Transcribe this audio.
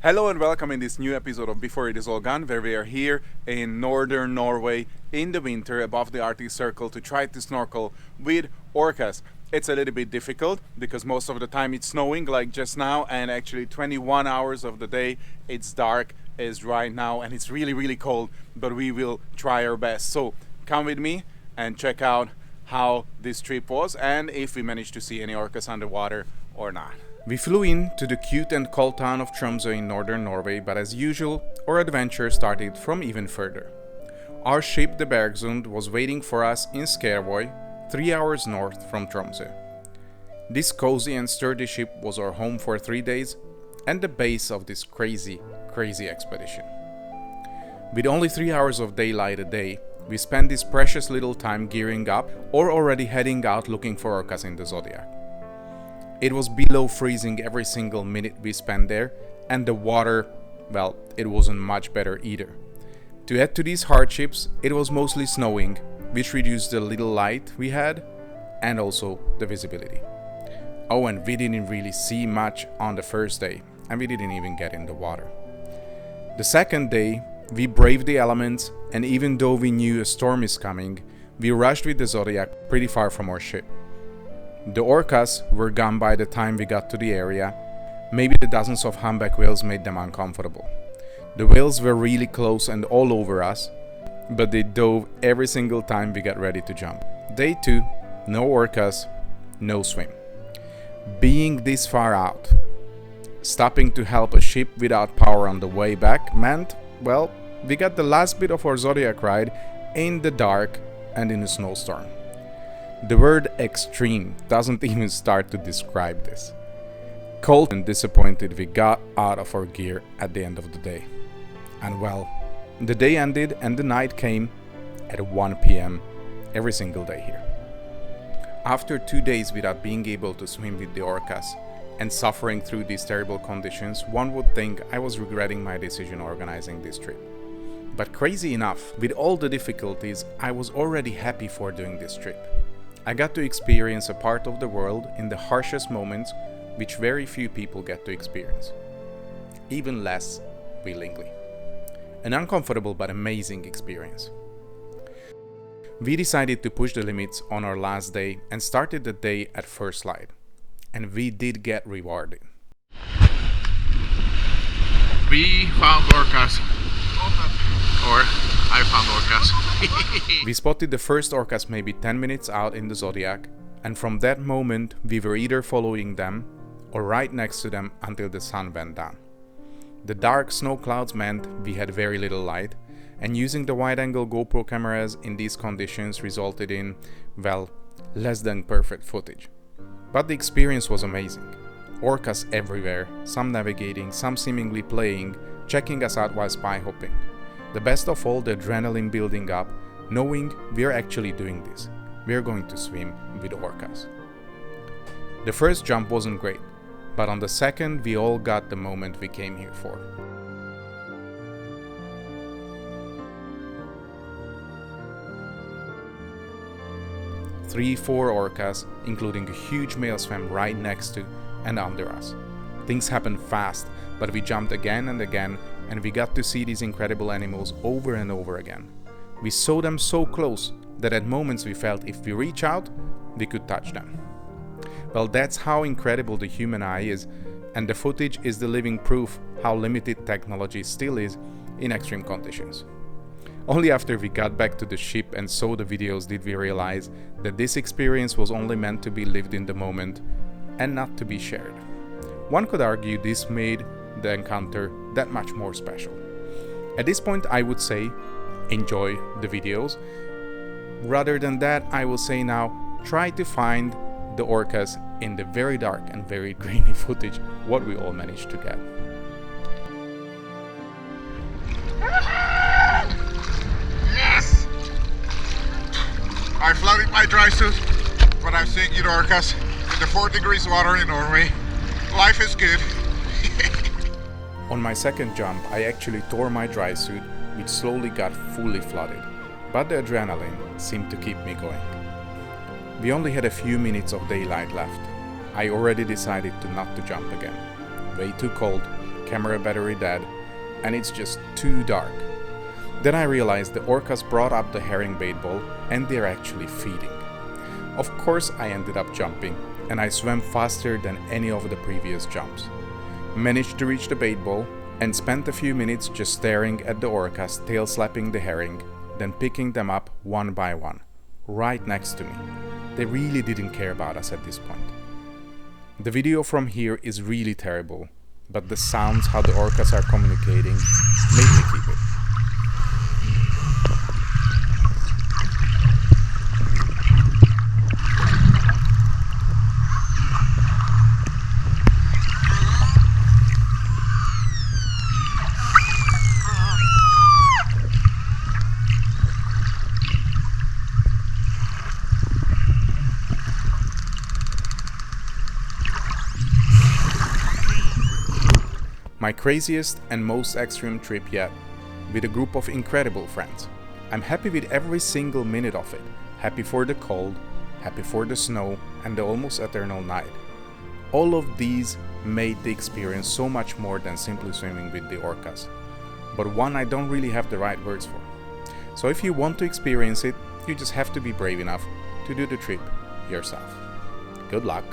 Hello and welcome in this new episode of Before It Is All Gone, where we are here in northern Norway in the winter above the Arctic Circle to try to snorkel with orcas. It's a little bit difficult because most of the time it's snowing like just now, and actually 21 hours of the day it's dark as right now, and it's really cold, but we will try our best. So come with me and check out how this trip was and if we managed to see any orcas underwater or not. We flew in to the cute and cold town of Tromsø in northern Norway, but as usual, our adventure started from even further. Our ship, the Bergsund, was waiting for us in Skjervøy, 3 hours north from Tromsø. This cozy and sturdy ship was our home for 3 days and the base of this crazy expedition. With only 3 hours of daylight a day, we spent this precious little time gearing up or already heading out looking for orcas in the zodiac. It was below freezing every single minute we spent there, and the water, well, it wasn't much better either. To add to these hardships, it was mostly snowing, which reduced the little light we had, and also the visibility. Oh, and we didn't really see much on the first day, and we didn't even get in the water. The second day, we braved the elements, and even though we knew a storm is coming, we rushed with the Zodiac pretty far from our ship. The orcas were gone by the time we got to the area. Maybe the dozens of humpback whales made them uncomfortable. The whales were really close and all over us, but they dove every single time we got ready to jump. Day 2, no orcas, no swim. Being this far out, stopping to help a ship without power on the way back meant, well, we got the last bit of our Zodiac ride in the dark and in a snowstorm. The word extreme doesn't even start to describe this. Cold and disappointed we got out of our gear at the end of the day. And well, the day ended and the night came at 1 p.m. every single day here. After 2 days without being able to swim with the orcas and suffering through these terrible conditions, one would think I was regretting my decision organizing this trip. But crazy enough, with all the difficulties, I was already happy for doing this trip. I got to experience a part of the world in the harshest moments which very few people get to experience, even less willingly. An uncomfortable but amazing experience. We decided to push the limits on our last day and started the day at first light, and we did get rewarded. We found orcas. Or I found orcas. We spotted the first orcas maybe 10 minutes out in the Zodiac, and from that moment we were either following them or right next to them until the sun went down. The dark snow clouds meant we had very little light, and using the wide-angle GoPro cameras in these conditions resulted in, well, less than perfect footage. But the experience was amazing. Orcas everywhere, some navigating, some seemingly playing, checking us out while spy hopping. The best of all, the adrenaline building up, knowing we're actually doing this. We're going to swim with orcas. The first jump wasn't great, but on the second we all got the moment we came here for. Four orcas, including a huge male, swam right next to and under us. Things happened fast, but we jumped again and again, and we got to see these incredible animals over and over again. We saw them so close that at moments we felt if we reach out, we could touch them. Well, that's how incredible the human eye is, and the footage is the living proof how limited technology still is in extreme conditions. Only after we got back to the ship and saw the videos did we realize that this experience was only meant to be lived in the moment and not to be shared. One could argue this made the encounter that much more special. At this point I would say enjoy the videos. Rather than that, I will say now try to find the orcas in the very dark and very grainy footage what we all managed to get. Yes! I flooded my dry suit, but I'm seeing you orcas in the 4 degrees water in Norway. Life is good. On my second jump, I actually tore my dry suit, which slowly got fully flooded, but the adrenaline seemed to keep me going. We only had a few minutes of daylight left. I already decided to not to jump again. Way too cold, camera battery dead, and it's just too dark. Then I realized the orcas brought up the herring bait bowl and they're actually feeding. Of course I ended up jumping, and I swam faster than any of the previous jumps. Managed to reach the bait bowl and spent a few minutes just staring at the orcas tail slapping the herring, then picking them up one by one, right next to me. They really didn't care about us at this point. The video from here is really terrible, but the sounds how the orcas are communicating made me keep it. My craziest and most extreme trip yet, with a group of incredible friends. I'm happy with every single minute of it. Happy for the cold, happy for the snow, and the almost eternal night. All of these made the experience so much more than simply swimming with the orcas, but one I don't really have the right words for. So if you want to experience it, you just have to be brave enough to do the trip yourself. Good luck!